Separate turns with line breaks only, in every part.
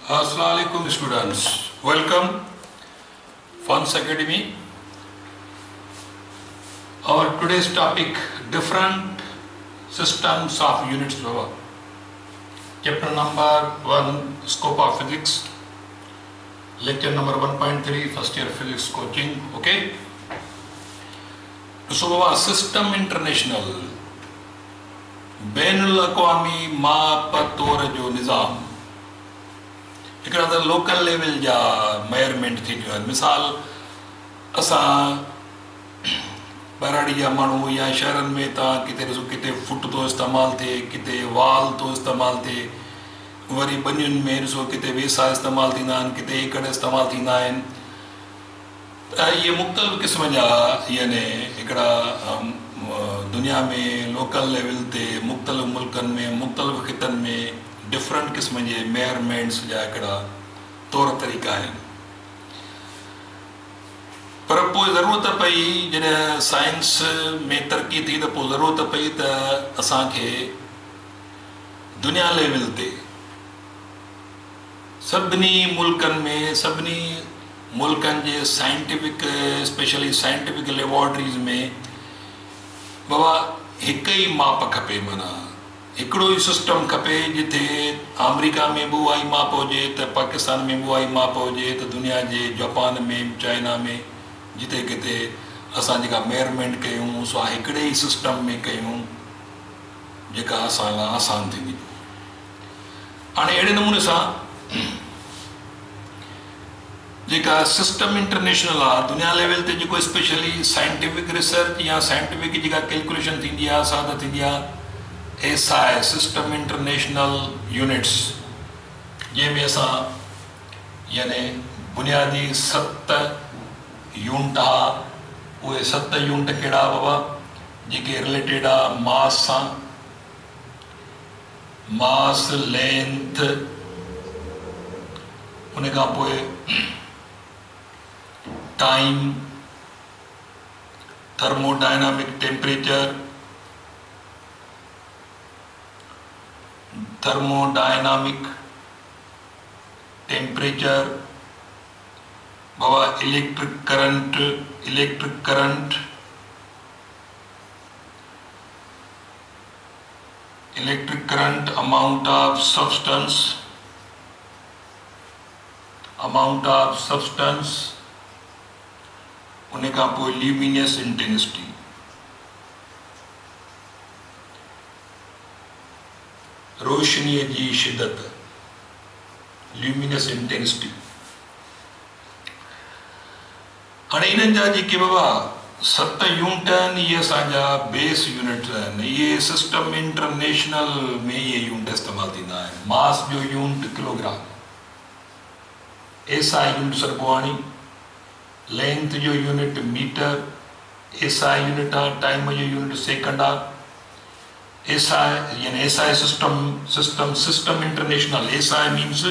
Assalamualaikum students. Welcome Funds Academy. Our today's topic, different systems of units. Chapter number 1, Scope of Physics. Lecture number 1.3, first year physics coaching. Okay. So system international बैनुल अक़वामी माप तौर जो निज़ाम हिकिड़ा त local level जा measurement थींदियूं आहिनि। मिसाल असां ॿाहिराड़ी जा माण्हू या शहरनि में तव्हां किथे ॾिसो किथे फुट थो इस्तेमालु थिए, किथे वाल थो इस्तेमालु थिए, वरी ॿनियुनि में ॾिसो किथे वेसा इस्तेमालु थींदा आहिनि, किथे एकड़ इस्तेमालु थींदा आहिनि। त इहे मुख़्तलिफ़ क़िस्म जा यानी हिकिड़ा दुनिया में लोकल लेवल ते मुख़्तलिफ़ मुल्कनि में मुख़्तलिफ़ ख़ितनि में डिफरेंट क़िस्म जे मेजरमेंट्स जा हिकिड़ा तौर तरीक़ा आहिनि। पर पोइ ज़रूरत पई जॾहिं साइंस में तरक़ी थी त पोइ ज़रूरत पई त असांखे दुनिया लेवल ते सभिनी मुल्कनि में सभिनी मुल्कनि जे साइंटिफिक स्पेशली साइंटिफिक लेबोरेटरीज़ में बाबा हिकु ई माप खपे, माना हिकिड़ो ई सिस्टम खपे। जिथे अमेरिका में बि उहा ई माप हुजे त पाकिस्तान में बि उहा ई माप हुजे त दुनिया जे जापान में चाइना में जिथे किथे असां जेका मेजरमेंट कयूं सो हिकिड़े ई सिस्टम में कयूं जेका असां लाइ आसान थींदी। हाणे अहिड़े नमूने सां जेका सिस्टम इंटरनेशनल आहे दुनिया लेवल ते जेको स्पेशली साइंटिफिक रिसर्च या साइंटिफिक जेका कैलकुलेशन थींदी आहे सा त थींदी आहे SI सिस्टम इंटरनेशनल यूनिट्स, जंहिंमें असां यानी बुनियादी 7 यूनिट आहे। उहे 7 यूनिट कहिड़ा बाबा जेके रिलेटेड आहे मास सां, मास लेंथ, उन खां पोइ time, thermodynamic temperature, thermodynamic temperature Baba electric current, electric current, amount of substance, उन खां पोइ ल्यूमिनस इंटेंसिटी। रोशनीअ जी शिदत, ल्यूमिनस इंटेंसिटी। हाणे इन्हनि जा जेके बाबा 7 यूनिट आहिनि इहे असांजा बेस यूनिट्स आहिनि। इहे सिस्टम इंटरनेशनल में इहे यूनिट इस्तेमालु थींदा आहिनि। मास जो यूनिट किलोग्राम, SI यूनिट सरबोआणी, लेंथ जो यूनिट मीटर, SI यूनिट आहे, टाइम जो यूनिट सेकंड आहे। SI यानी SI system international, SI means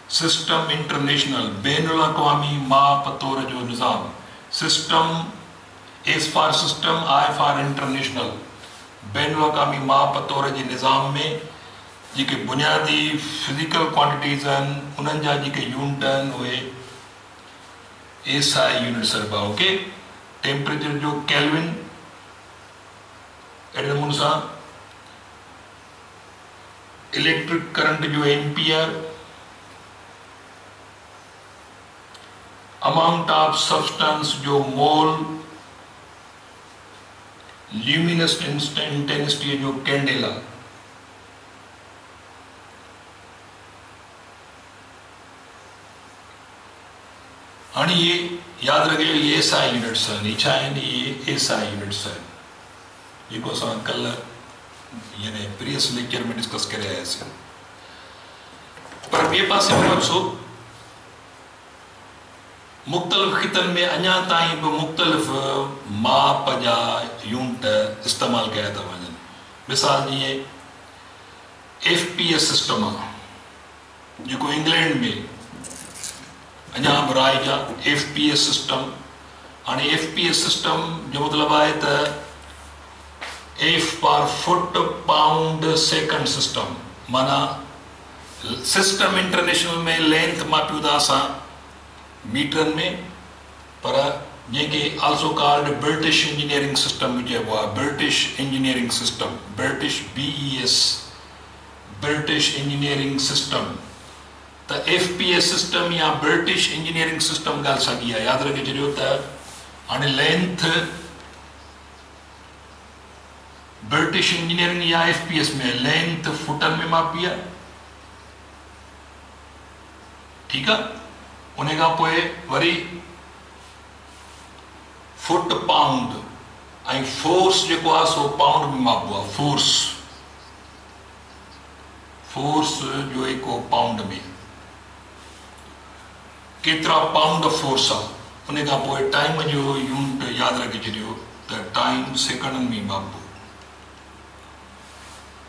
system international बैनुल अक़वामी माप तौर जो निज़ाम। System S for system, I for international. बैनुल अक़वामी माप तौर जे निज़ाम में जेके बुनियादी फिज़िकल क्वांटिटीज़ आहिनि उन्हनि जा जेके यूनिट आहिनि उहे SI यूनिट सरबा। ओके, टेम्परेचर जो केल्विन, अहिड़े नमूने सां इलेक्ट्रिक करंट जो एम्पियर, अमाउंट ऑफ सब्सटेंस जो मोल, ल्यूमिनस इंटेंसिटी जो कैंडेला। हाणे ये यादि रखियो ये SI यूनिट्स आहिनि। छा आहिनि? ये SI यूनिट्स आहिनि जेको असां कल्ह यानी प्रीवियस लेक्चर में डिस्कस करे आयासीं। पर ॿिए पासे में ॾिसो मुख़्तलिफ़ ख़ितनि में अञा ताईं बि मुख़्तलिफ़ माप जा यूनिट इस्तेमालु कया था वञनि। मिसाल जीअं FPS सिस्टम आहे जेको इंग्लैंड में अञा बि राइज आहे, FPS सिस्टम। हाणे FPS सिस्टम जो मतिलबु आहे त F पर फुट पाउंड सेकंड सिस्टम, माना सिस्टम इंटरनेशनल में लेंथ मापियूं था असां मीटरनि में, पर जंहिंखे also called British engineering system चइबो आहे। British engineering system, British BES, British engineering system. त FPS सिस्टम या ब्रिटिश इंजीनियरिंग सिस्टम ॻाल्हि साॻी आहे। यादि रखे छॾियो त हाणे लेंथ ब्रिटिश इंजीनियरिंग या FPS में लेंथ फुटनि में मापी आहे, ठीकु आहे। उन खां पोइ वरी फुट पाउंड ऐं फोर्स जेको आहे सो पाउंड में मापबो आहे। फोर्स जो हिकु पाउंड में केतिरा पाउंड फोर्स आहे। उन खां पोइ टाइम जो यूनिट यादि रखे छॾियो त टाइम सेकंडनि में मापबो।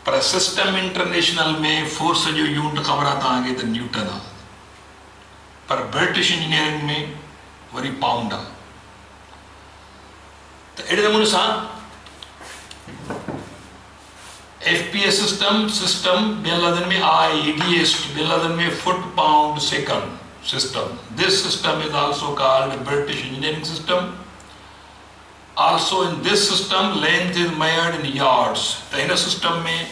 पर सिस्टम इंटरनेशनल में फोर्स जो यूनिट ख़बर आहे तव्हांखे त न्यूटन आहे, पर ब्रिटिश इंजीनियरिंग में वरी पाउंड आहे। त अहिड़े नमूने सां FPS सिस्टम ॿियनि लफ़्ज़नि में IEDS, ॿियनि लफ़्ज़नि में foot pound second system. This system is also called British engineering system. Also in this system length is measured in yards. तो इन सिस्टम में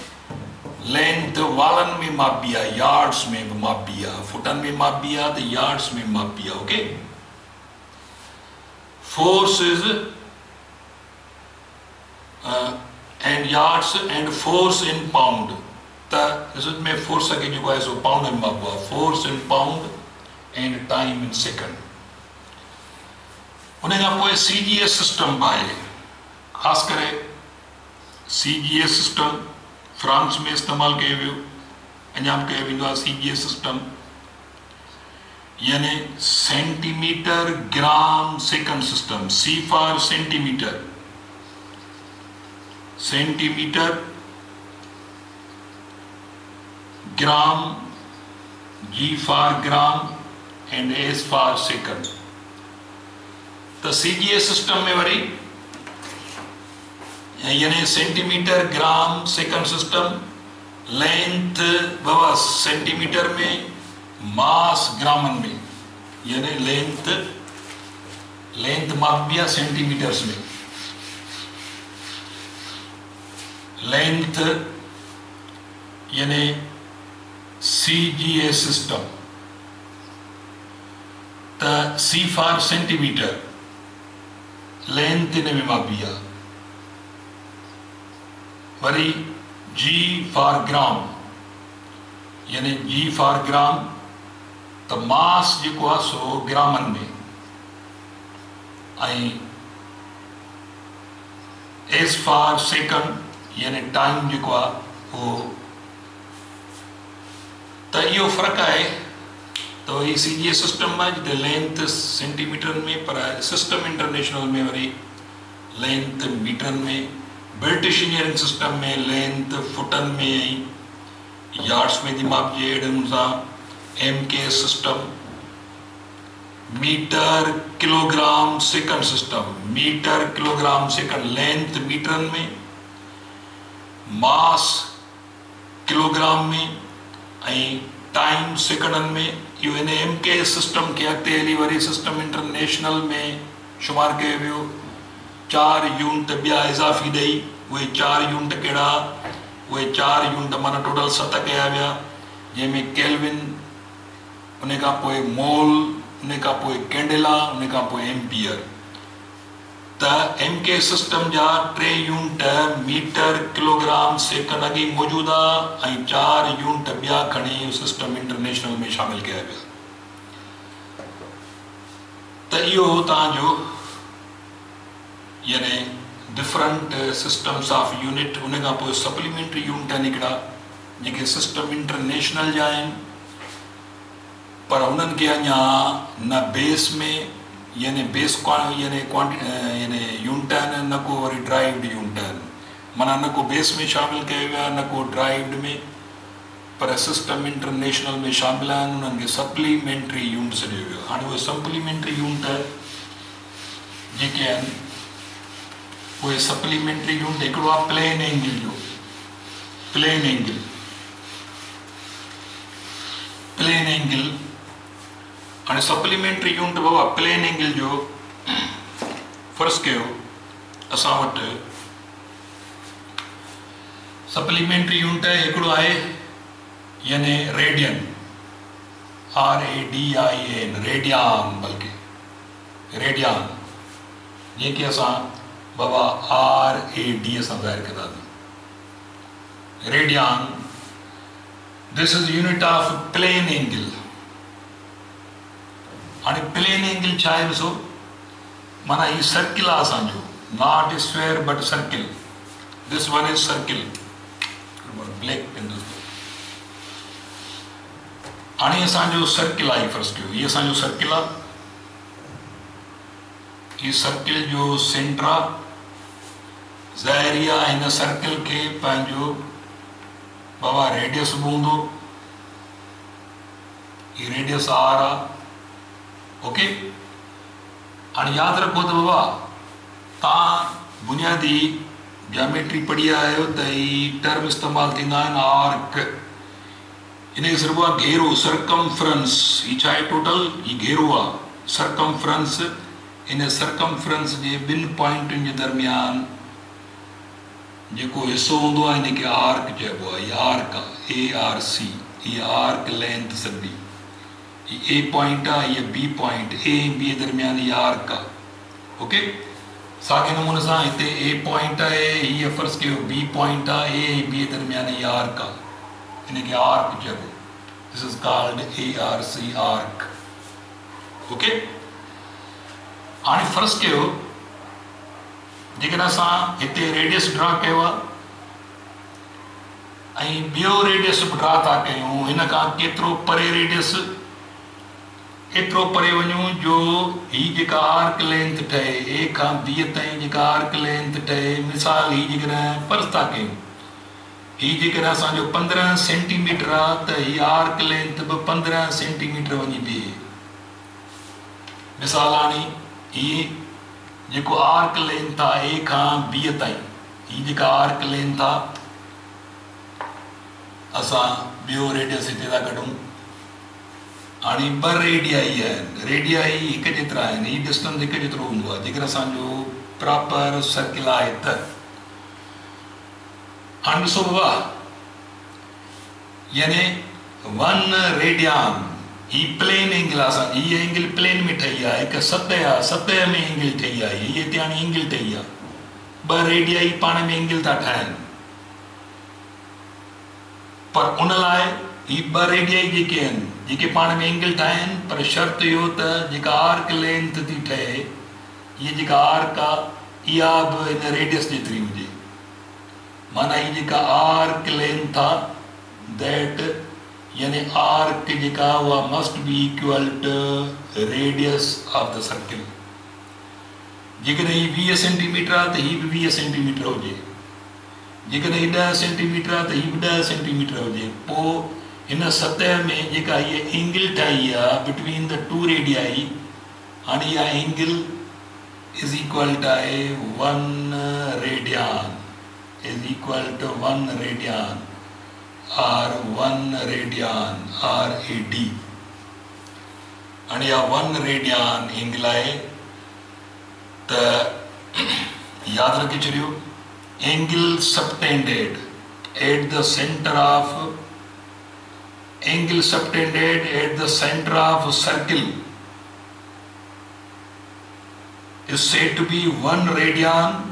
लेंथ वालन में मापी आहे, यार्ड्स में भी मापी आहे, फुटन में मापी आहे तो यार्ड्स में मापी आहे। Okay, force is and yards and force in pound. त इसमें फोर्स के जो है सो पाउंड में मापबो आहे। Force in pound and time in second. उन खां पोइ CGS सिस्टम आहे। ख़ासि करे CGS सिस्टम फ्रांस में इस्तेमालु कयो वियो, अञा बि कयो वेंदो आहे। CGS सिस्टम यानी centimetre gram second system. C for centimetre, centimetre gram, G for gram and S for second. तो CGS सिस्टम में वरी यानी centimetre gram second system, length बाबा सेंटीमीटर में, मास ग्रामन में, यानी लेंथ मापिया सेंटीमीटर्स में, लेंथ यानी CGS सिस्टम। त C for centimetre, length in में मापी आहे। वरी G फॉर ग्राम यानी G फॉर ग्राम, त मास जेको आहे सो ग्रामन में, ऐं S फॉर सेकंड यानी टाइम जेको आहे उहो। त इहो फ़र्क़ु आहे। तो ये CGS सिस्टम में जिते लेंथ सेंटीमीटर में, पर सिस्टम इंटरनेशनल में वरी लेंथ मीटर में। ब्रिटिश इंजीनियरिंग सिस्टम में लेंथ फुटन में, यार्ड्स में थी मापजे। अहिड़े नमूने सां MKS system, metre kilogram second system, metre kilogram second, length मीटरन में, मास किलोग्राम में ऐं टाइम सेकंडन में। इहो इन MKS सिस्टम के अॻिते हली वरी सिस्टम इंटरनेशनल में शुमार कयो वियो। 4 यूनिट ॿिया इज़ाफ़ी ॾेई, उहे 4 यूनिट कहिड़ा? उहे 4 यूनिट माना टोटल 7 कया विया, जंहिंमें केल्विन, उन खां पोइ मोल, उन खां पोइ कैंडेला, उन खां पोइ एम्पियर। त MKS सिस्टम जा 3 यूनिट मीटर किलोग्राम सेकंड अॻे मौजूदु आहे, ऐं 4 यूनिट ॿिया खणी सिस्टम इंटरनेशनल में शामिल कया विया। त इहो तव्हांजो यानी डिफरेंट सिस्टम्स ऑफ यूनिट। उन खां पोइ सप्लीमेंट्री यूनिट आहिनि हिकिड़ा जेके सिस्टम इंटरनेशनल जा आहिनि, पर उन्हनि खे अञा न बेस में यानी बेस यानी यूनिट आहिनि, न को वरी ड्राइव्ड यूनिट आहिनि। माना न को बेस में शामिल कयो वियो आहे, न को ड्राइव्ड में, पर सिस्टम इंटरनेशनल में शामिल आहिनि। उन्हनि खे सप्लीमेंट्री यूनिट सॾियो वियो। हाणे उहे सप्लीमेंट्री यूनिट जेके आहिनि, उहे सप्लीमेंट्री यूनिट हिकिड़ो आहे प्लेन एंगल जो। प्लेन एंगल प्लेन एंगल हाणे सप्लीमेंट्री यूनिट बाबा प्लेन एंगल जो फर्ज़ कयो असां वटि सप्लीमेंट्री यूनिट हिकिड़ो आहे यानी रेडियन RADIAN रेडियान बल्कि रेडियान जंहिंखे असां बाबा RAD सां ज़ाहिर कंदासीं radian this is unit of plane angle हाणे प्लेन एंगल छा आहे ॾिसो माना ही सर्किल आहे असांजो not square but circle this one is circle black pen हाणे असांजो सर्किल आहे फर्स्ट कयो हीअ असांजो सर्किल आहे हीअ सर्किल जो सेंटर आहे ज़ाहिरी आहे हिन सर्किल खे पंहिंजो बाबा रेडियस बि हूंदो हीअ रेडियस R आहे ओके हाणे यादि रखो त बाबा तव्हां बुनियादी ज्योमेट्री पढ़ी आहियो त ही टर्म इस्तेमालु थींदा आहिनि आर्क इनखे सिर्फ़ु आहे घेरो सरकमफ्रेंस ही छा आहे टोटल ही घेरो आहे सरकमफ्रेंस इन सरकमफ्रेंस जे ॿिनि पॉइंटुनि जे दरमियान जेको हिसो हूंदो आहे हिनखे आर्क चइबो आहे हीअ आर्क आहे ARC हीअ आर्क लेंथ सॼी हीअ A पॉइंट आहे हीअ B पॉइंट A ऐं B जे दरमियान हीअ आर्क आहे ओके साॻे नमूने सां हिते A पॉइंट आहे हीअ फर्ज़ कयो B पॉइंट आहे A ऐं B जे दरमियान हीअ आर्क आहे इनखे आर्क चइबो this is called ARC arc okay हाणे फर्ज़ कयो जेकॾहिं असां हिते रेडियस ड्रा कयो आहे ऐं ॿियो रेडियस बि ड्रा था कयूं हिन खां केतिरो परे रेडियस एतिरो परे वञूं जो हीअ जेका आर्क लेंथ ठहे A खां B ताईं जेका आर्क लेंथ ठहे मिसाल हीअ जेकॾहिं फर्ज़ था कयूं हीअ जेकॾहिं असांजो 15 सेंटीमीटर आहे त हीअ आर्क लेंथ बि 15 सेंटीमीटर वञी बीहे मिसाल हाणे हीअ जेको आर्क लेंथ आहे A खां B ताईं हीअ जेका आर्क लेंथ आहे असां ॿियो रेडियस हिते था कढूं हाणे ॿ रेडियाई आहिनि रेडियाई हिकु जेतिरा आहिनि हीअ डिस्टेंस हिकु जेतिरो हूंदो आहे जेकर असांजो प्रॉपर सर्किल आहे त हाणे ॾिसो बाबा यानी 1 रेडियान ही प्लेन एंगल आहे असांजी हीअ एंगल प्लेन में ठही आहे हिकु सतह आहे सतह में एंगल ठही आहे हीअ हिते हाणे एंगल ठही आहे ॿ रेडियाई पाण में एंगल था ठाहिनि पर उन लाइ ही ॿ रेडियाई जेके आहिनि जेके पाण में एंगल ठाहिनि पर शर्त इहो त जेका आर्क लेंथ थी ठहे हीअ जेका आर्क आहे इहा बि हिन रेडियस जेतिरी हुजे माना ही जेका आर्क लेंथ आहे दैट यानी आर्क जेका उहा must be equal to radius of the circle जेकॾहिं ही 20 सेंटीमीटर आहे त ही बि 20 सेंटीमीटर हुजे जेकॾहिं ही 10 सेंटीमीटर आहे त ही बि 10 सेंटीमीटर हुजे पोइ हिन सतह में जेका हीअ एंगल ठाही आहे बिटवीन द टू रेडियाई हाणे इहा एंगल इज़ इक्वल टू आहे 1 रेडियान is equal to 1 radian or 1 radian RAD and या 1 radian एंगल आहे त याद रखी छॾियो angle subtended at the center of angle subtended at the center of a circle is said to be 1 radian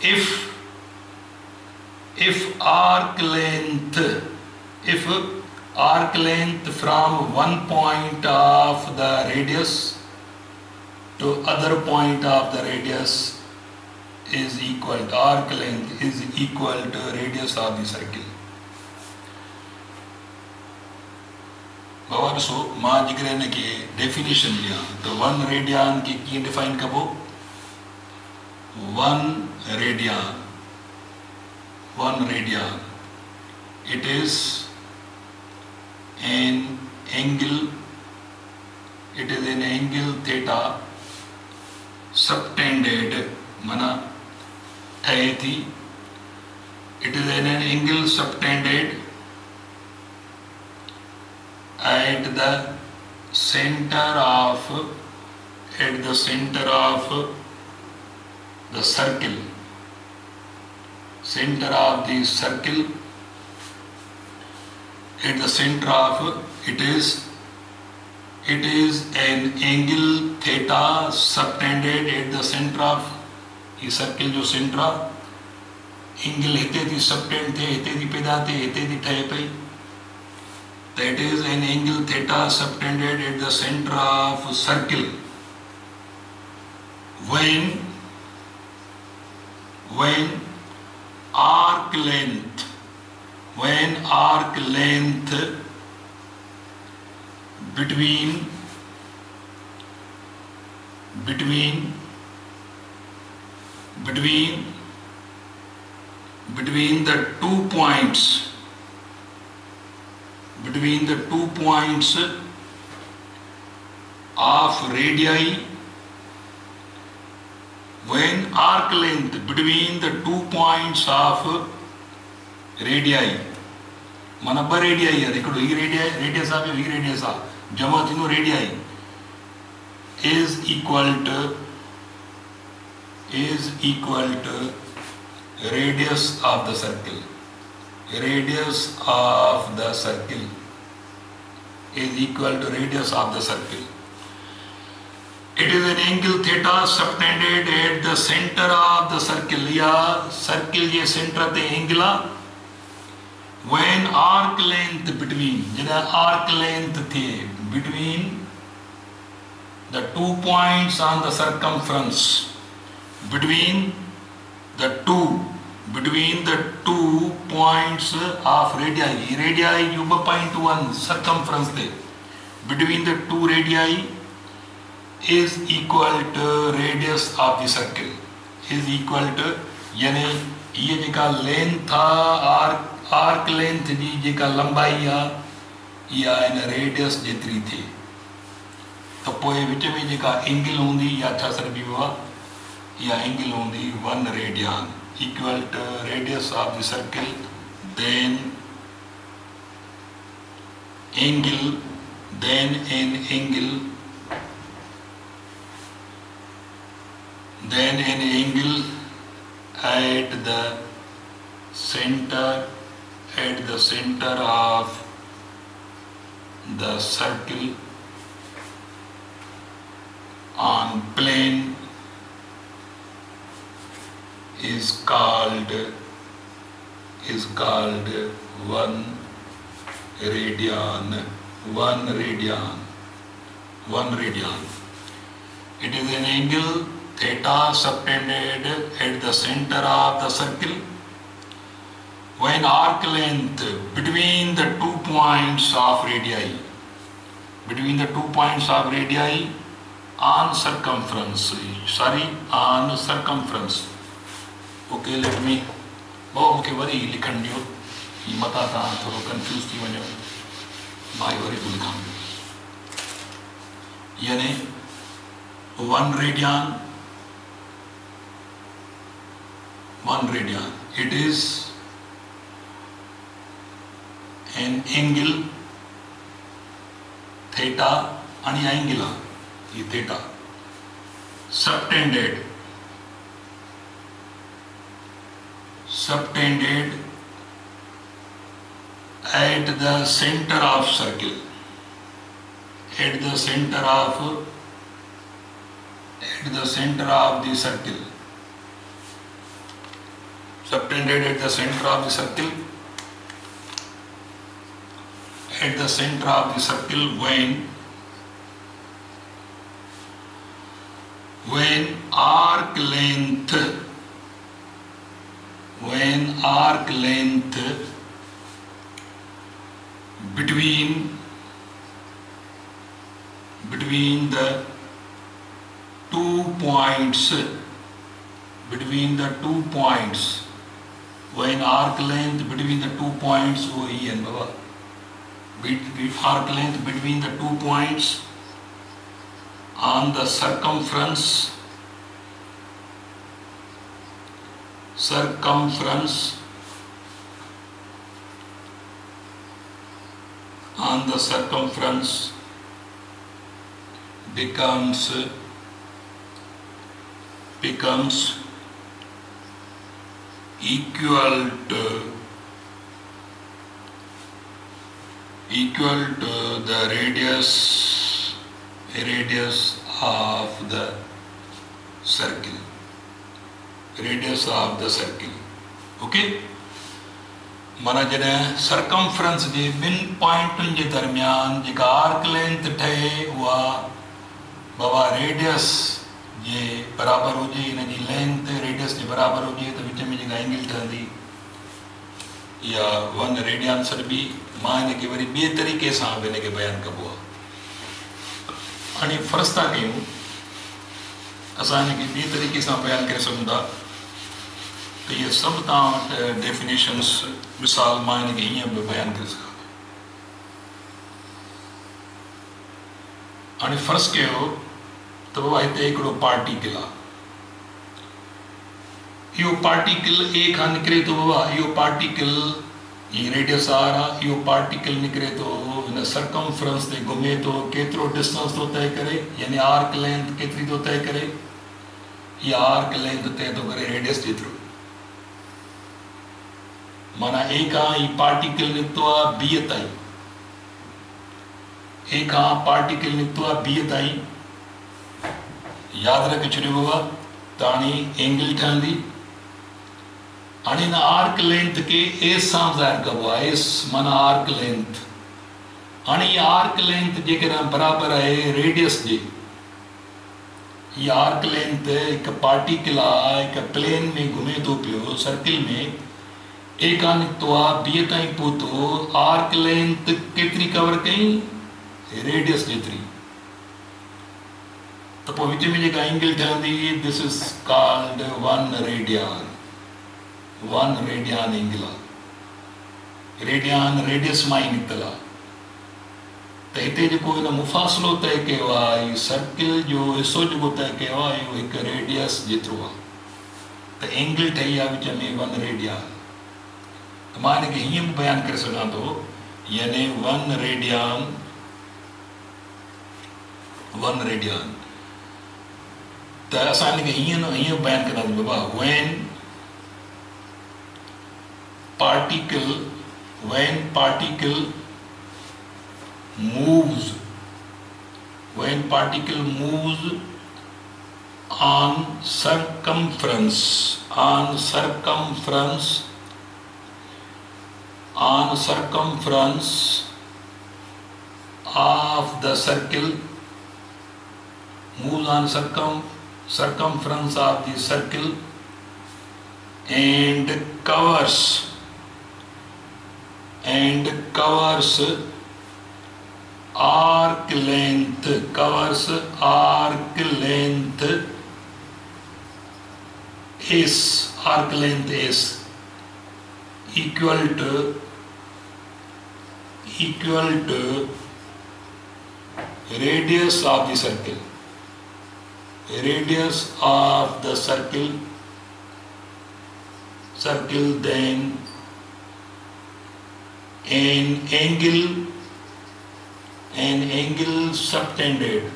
if arc length from one point of the radius to other point of the radius is equal to arc length is equal to radius of the circle. बाबा ॾिसो मां जेकॾहिं हिनखे definition ॾियां त 1 radian खे कीअं define कबो 1 radian it is an angle theta subtended mana ठहे थी it is an angle subtended at the center of the circle, center of the circle, at the center of it is an angle theta subtended at the center of ये circle जो centre angle हिते थी subtend थे, हिते थी पैदा थे, हिते थी ठहे पई. That is an angle theta subtended at the center of circle when arc length between the 2 points of radii, when arc length between the 2 points of radii, మన బ రేడియై అది ఇక్కడ ఈ రేడియస్ ఆఫ్ ఈ రేడియస్ ఆ జమ తిను radii is equal to radius of the circle. Radius of the circle is equal to radius of the circle. It is an angle theta subtended at the center of the circle. या circle ये center ते angle when arc length between जरा arc length थे between the 2 points on the circumference, between the two points of radii. Radii you 0.1 circumference there. Between the two radii is equal to radius of the circle. Is equal to यानी ये जेका length था arc length जी जेका लंबाई आ या इन radius जेतरी थी. तो पोइ विच में जेका एंगल हूंदी या छा सरबी हुआ या एंगल होंगी 1 radian equal to radius of the circle, then an angle at the center of the circle on plane is called 1 radian. It is an angle theta subtended at the center of the circle when arc length between the 2 points of radii on circumference. Okay, let me मूंखे वरी लिखण ॾियो, मता तव्हां थोरो confuse थी वञो, मां वरी थो लिखां. यानी 1 radian, it is an angle theta आणि angle ये theta subtended at the center of circle, at the center of the circle, subtended at the center of the circle, when arc length between the 2 points, when arc length between the 2 points, arc length between the 2 points on the circumference on the circumference becomes equal to the radius of the circle. Okay, माना जॾहिं circumference जे ॿिनि पॉइंटुनि जे दरमियान जेका arc length ठहे उहा बाबा radius जे बराबरि हुजे, हिन जी लेंथ रेडियस जे बराबरि हुजे त विच में जेका एंगल ठहंदी इहा 1 रेडियन सॾिबी। मां हिनखे वरी ॿिए तरीक़े सां बि हिनखे बयानु कबो आहे। हाणे फ़र्ज़ु था कयूं असां हिनखे ॿिए तरीक़े सां बयानु करे सघूं था त इहे सभु तव्हां वटि डेफिनेशन्स, मिसाल मां हिनखे हीअं बि बयानु करे सघां। हाणे फ़र्ज़ु कयो त बाबा हिते हिकिड़ो पार्टिकल आहे, इहो पार्टिकल ए खां निकिरे थो। बाबा इहो पार्टिकल ही रेडियस आर आहे, इहो पार्टिकल निकिरे थो हिन सरकमफ्रेंस ते घुमे थो, केतिरो डिस्टेंस थो तय करे, यानी आर्क लेंथ केतिरी थो तय करे, इहा आर्क लेंथ तय थो करे रेडियस जेतिरो। माना ए खां ही पार्टिकल निकितो आहे बी ताईं, ए खां पार्टिकल निकितो आहे बी ताईं। यादि रखे छॾियो बाबा त हाणे एंगल ठहंदी। हाणे हिन आर्क लेंथ खे एस सां ज़ाहिर कबो आहे, एस माना आर्क लेंथ। हाणे इहा आर्क लेंथ जेकॾहिं बराबरि आहे रेडियस जे, इहा आर्क लेंथ हिकु पार्टिकल आहे, हिकु प्लेन में घुमे थो पियो सर्किल में, ए खां निकितो आहे बी ताईं पहुतो, आर्क लेंथ केतिरी कवर कई, रेडियस जेतिरी। त पोइ विच में जेका एंगल ठहंदी, this is called 1 radian. 1 radian angle आहे। रेडियन रेडियस मां ई निकितल आहे। त हिते जेको हिन मुफ़ासिलो तय कयो आहे, सर्किल जो हिसो जेको तय कयो आहे, इहो हिकु रेडियस जेतिरो आहे। त एंगल ठही आहे विच में 1 रेडियन। त मां हिनखे हीअं बि बयानु करे सघां थो, यानी 1 रेडियन त असां हिनखे हीअं बयानु कंदासीं बाबा, when particle moves on circumference of the circle, moves on circumference of the circle and covers arc length is equal to radius of the circle. Then an angle subtended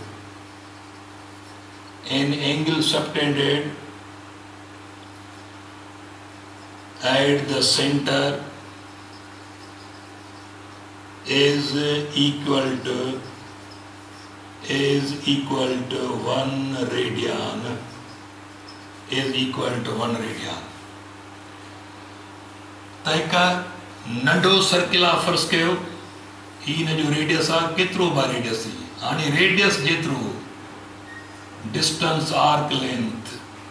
at the center is equal to 1 radian. त हिकु नंढो circle आहे, फ़र्ज़ु कयो ही हिन जो radius आहे, केतिरो बि रेडियस थी। हाणे रेडियस जेतिरो डिस्टेंस आर्क लेंथ,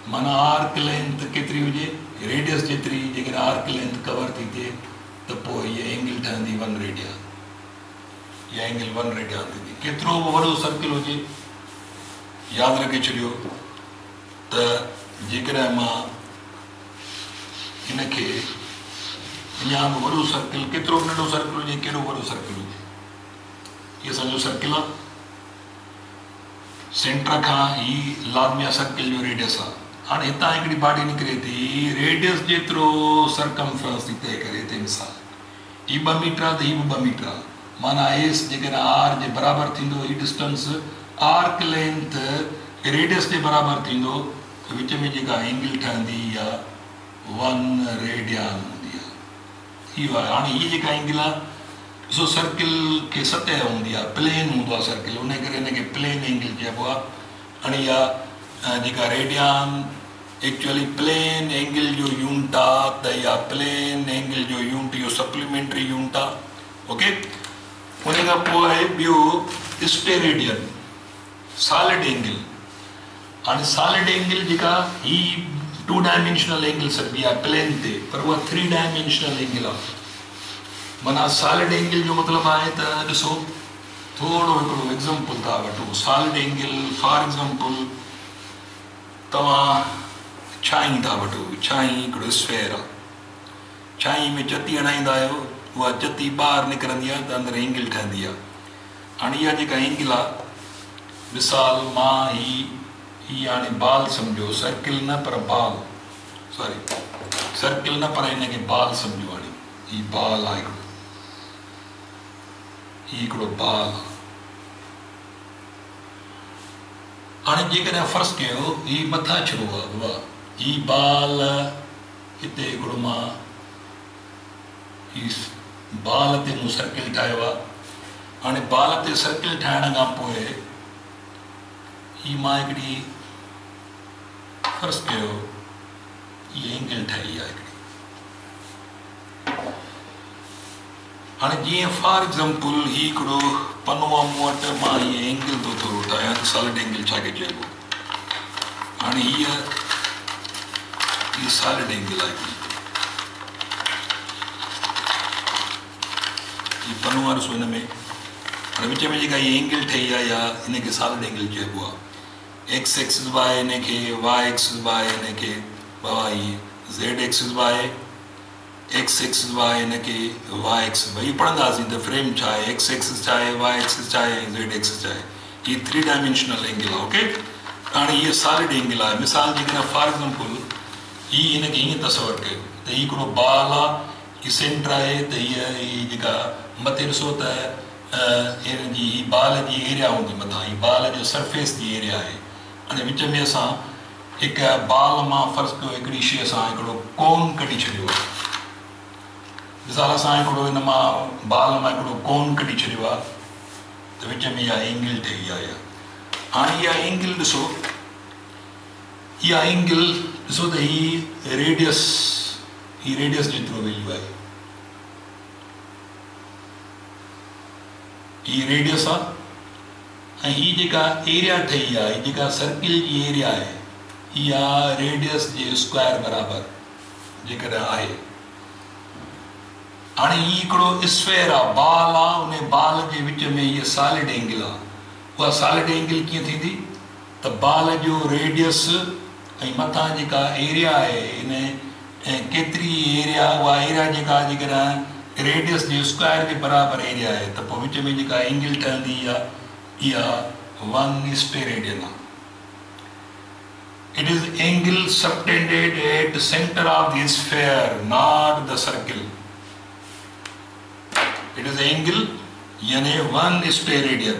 माना आर्क लेंथ केतिरी हुजे, रेडियस जेतिरी जेकॾहिं आर्क लेंथ कवर थी थिए त पोइ हीअ एंगल ठहंदी 1 रेडियन। इहा एंगल 1 रेडियन थींदी। केतिरो बि वॾो सर्किल हुजे, यादि रखे छॾियो त जेकॾहिं मां हिनखे अञा बि वॾो सर्किल, केतिरो बि नंढो सर्किल हुजे, कहिड़ो वॾो सर्किल हुजे, इहो असांजो सर्किल आहे। सेंटर खां ही लाज़मी सर्किल जो रेडियस आहे। हाणे हितां हिकिड़ी बॉडी निकिरे थी, रेडियस जेतिरो सरकमफ्रेंस थी तय करे। हिते मिसाल ही 2 मीटर आहे त ही बि 2 मीटर आहे। माना एस जेकॾहिं आर जे बराबरि थींदो ही डिस्टेंस आर्क लेंथ रेडियस जे बराबरि थींदो विच में जेका एंगल ठहंदी आहे 1 रेडियन हूंदी आहे। इहो आहे। हाणे हीअ जेका एंगल आहे ॾिसो सर्किल खे सतह हूंदी आहे, प्लेन हूंदो आहे सर्किल, उन करे हिनखे प्लेन एंगल चइबो आहे। हाणे इहा जेका रेडियन एक्चुअली प्लेन एंगल जो यूनिट आहे, त इहा प्लेन एंगल जो यूनिट इहो सप्लीमेंट्री यूनिट आहे। ओके, उन खां पोइ आहे ॿियो स्टेरेडियन सॉलिड एंगल। हाणे सॉलिड एंगल जेका ही 2 डायमेंशनल एंगल सॾिबी आहे प्लेन ते, पर उहा 3 डायमेंशनल एंगल आहे। माना सॉलिड एंगल जो मतिलबु आहे त ॾिसो थोरो हिकिड़ो एग्ज़ाम्पल था वठो। सॉलिड एंगल फॉर एग्ज़ाम्पल तव्हां छाई था वठो, छाई हिकिड़ो स्फेयर आहे, छाई में चती हणाईंदा आहियो, उहा चती ॿाहिरि निकिरंदी आहे त अंदरि एंगल ठहंदी आहे। हाणे इहा जेका एंगल आहे मिसाल मां ही हाणे बाल सम्झो, सर्किल न पर बाल, सॉरी सर्किल न पर हिनखे बाल सम्झो। हाणे ही बाल आहे हिकिड़ो, हिकिड़ो बाल आहे। हाणे जेकॾहिं फ़र्ज़ु कयो ही मथां छॾो आहे उहा ही बाल, हिते हिकिड़ो मां ही बाल ते मूं सर्किल ठाहियो आहे। हाणे बाल ते सर्किल ठाहिण खां पोइ ही मां हिकिड़ी फ़र्ज़ु कयो हीअ एंगल ठही आहे हिकिड़ी। हाणे जीअं फॉर एग्ज़ाम्पल ही हिकिड़ो पनो आहे मूं वटि, मां हीअ एंगल थो थोरो ठाहियां, सॉलिड एंगल छा खे चइबो। हाणे हीअ सॉलिड एंगल आहे, हीअ पनो आहे ॾिसो हिन में। हाणे विच में जेका हीअ एंगल ठही आहे या हिनखे सॉलिड एंगल चइबो आहे। एक्स एक्सिस बाय हिनखे, वाई एक्सिस बाय हिनखे, by Z axis by X axis by हिनखे, वाई एक्सिस बाय। इहो पढ़ंदासीं त फ्रेम छा आहे, एक्स एक्सिस छा आहे, वाई एक्सिस छा आहे, ज़ेड एक्सिस छा आहे। हीअ 3 डायमेंशनल एंगल आहे। ओके, हाणे हीअ सॉलिड एंगल आहे। मिसाल जेकॾहिं फॉर एग्ज़ाम्पल हिनखे हीअं तस्वर कयो त हीअ हिकिड़ो बाल आहे, हीअ सेंटर आहे, त हीअ जेका मथे ॾिसो त हिन जी बाल जी एरिया हूंदी मथां, हीअ बाल जो सरफेस जी एरिया आहे। हाणे विच में असां हिकु बाल मां फ़र्ज़ु कयो हिकिड़ी शइ सां हिकिड़ो कोन कढी छॾियो आहे। मिसाल असां हिकिड़ो हिन मां बाल मां हिकिड़ो कोन कढी छॾियो आहे, त विच में इहा एंगल ठही आहे। हाणे इहा एंगल ॾिसो, इहा एंगल ॾिसो त ही रेडियस जेतिरो वैल्यू आहे, ही रेडियस आहे। ऐं ही जेका एरिया ठही आहे, जेका सर्किल जी एरिया आहे, इहा रेडियस जे स्क्वायर बराबरि जेकॾहिं आहे। हाणे ही हिकिड़ो स्फेयर आहे, बाल आहे, उन बाल जे विच में हीअ सॉलिड एंगल आहे। उहा सॉलिड एंगल कीअं थींदी त बाल जो रेडियस ऐं मथां जेका एरिया आहे इन ऐं केतिरी एरिया, उहा एरिया जेकॾहिं रेडियस जे स्क्वायर जे बराबरि एरिया आहे, त पोइ विच में जेका एंगल ठहंदी आहे इहा 1 स्टेरेडियन आहे। It is angle subtended at the center of the sphere, not the circle. It is angle यानी 1 स्टेरेडियन,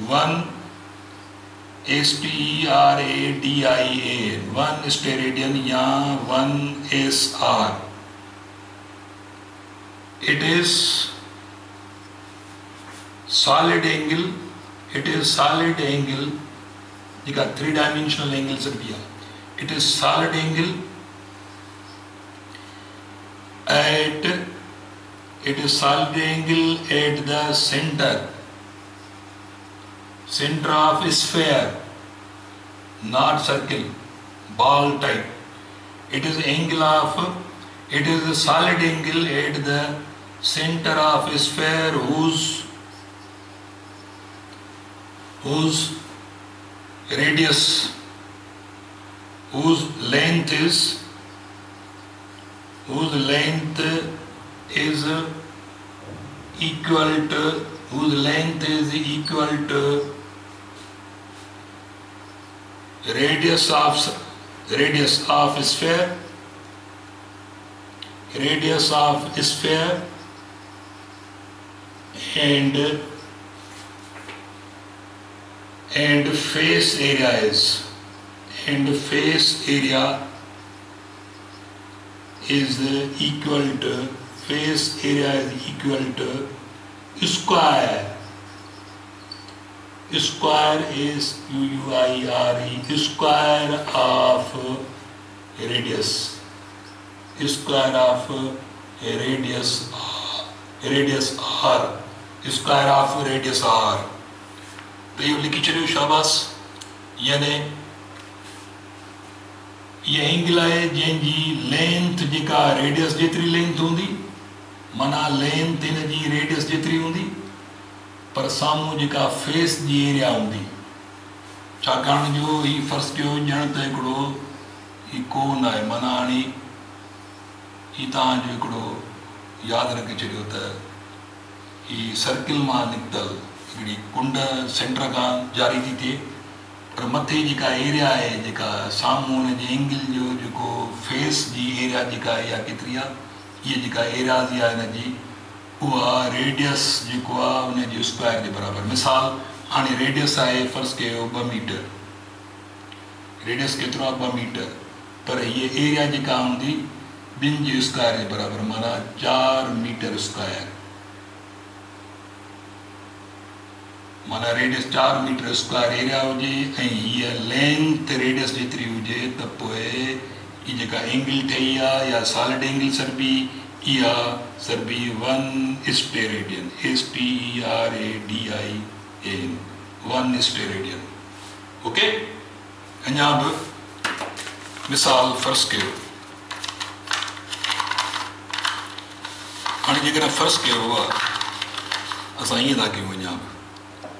1 STERADIAN, 1 स्टेरेडियन या 1 SR. It is solid angle. It is solid angle. जेका 3 डायमेंशनल एंगल से भी आहे। It is solid angle at the center of sphere, not circle, ball type. It is a solid angle at the center of sphere whose radius, whose length is equal to radius of sphere and face area is equal to square is QUIRE square of radius r तो ये लिखी छो शाबाश यानी ये angle है जंहिंजी length जेका रेडियस जेतरी लेंथ होंदी माना लेंथ इन जी रेडियस जेतरी होंदी पर साम्हूं जेका फेस जी एरिया होंदी छाकाणि जो ही फर्ज़ कयो ॼण त हिकिड़ो ही कोन आहे माना हाणे ही तव्हांजो हिकिड़ो यादि रखी छॾियो त ही सर्किल मां निकितल हिकिड़ी कुंड सेंटर खां जारी थी थिए पर मथे जेका एरिया आहे जेका साम्हूं हुन जे एंगल जो जेको फेस जी एरिया जेका इहा केतिरी आहे हीअ जेका एरिया जी आहे हिन जी उहा रेडियस जेको आहे हुन जे स्क्वायर जे बराबरि मिसाल हाणे रेडियस आहे फर्ज़ कयो 2 मीटर रेडियस केतिरो आहे 2 मीटर पर हीअ एरिया जेका हूंदी ॿिनि जे स्क्वायर जे बराबरि माना 4 मीटर स्क्वायर माना रेडियस 4 मीटर स्क्वायर एरिया हुजे ऐं हीअ लेंथ रेडियस जेतिरी हुजे त पोइ हीअ जेका एंगल ठही आहे या सॉलिड एंगल सरबी इहा सरबी 1 स्टेरेडियन STERADIAN 1 स्टेरेडियन ओके अञा बि मिसाल फर्ज़ कयो हाणे जेकॾहिं फर्ज़ कयो आहे असां ईअं था कयूं अञा बि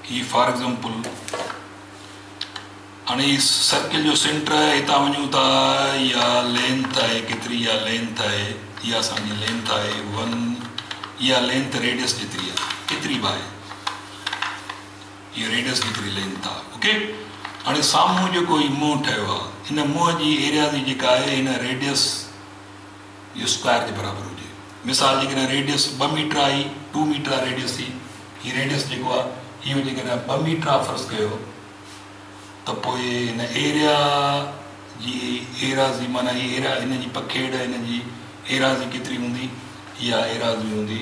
ही फॉर एग्जाम्पल हाणे सर्किल जो सेंटर आहे हितां वञूं था या लेंथ आहे केतिरी इहा लेंथ आहे इहा असांजी लेंथ आहे 1 इहा लेंथ रेडियस जेतिरी आहे केतिरी बि आहे इहा रेडियस जेतिरी लेंथ आहे ओके हाणे साम्हूं जेको ही मुंहुं ठहियो आहे हिन मुंहं जी एरिया जी जेका आहे हिन रेडियस जो स्क्वायर जे बराबरि हुजे मिसाल जेकॾहिं रेडियस 2 मीटर आई 2 मीटर आहे रेडियस जी हीअ रेडियस जेको आहे इहो जेकॾहिं 2 मीटर आहे फर्ज़ कयो त पोइ हिन एरिया जी माना हीअ एरिया हिन जी पखेड़ हिन जी एरिया जी केतिरी हूंदी इहा एरिया जी हूंदी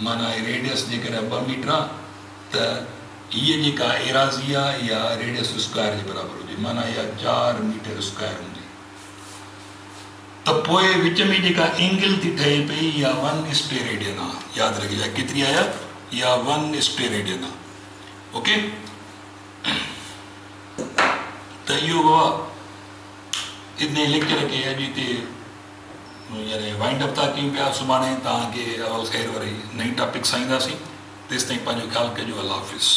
माना रेडियस जेकॾहिं 2 मीटर आहे त हीअ जेका एरिया जी आहे इहा रेडियस स्क्वायर जे बराबरि हुजे माना इहा 4 मीटर स्क्वायर हूंदी त पोइ विच में जेका एंगल थी ठहे पई इहा 1 स्टेरेडियन आहे यादि रखिजे केतिरी आहे इहा 1 स्टेरेडियन आहे ओके त इहो बाबा इन लेक्चर खे अॼु हिते यानी वाइंड अप था कयूं पिया सुभाणे तव्हांखे अवल ख़ैर वरी नई टॉपिक सां ईंदासीं तेसिताईं पंहिंजो ख़्यालु कजो अल्लाह हाफ़िज़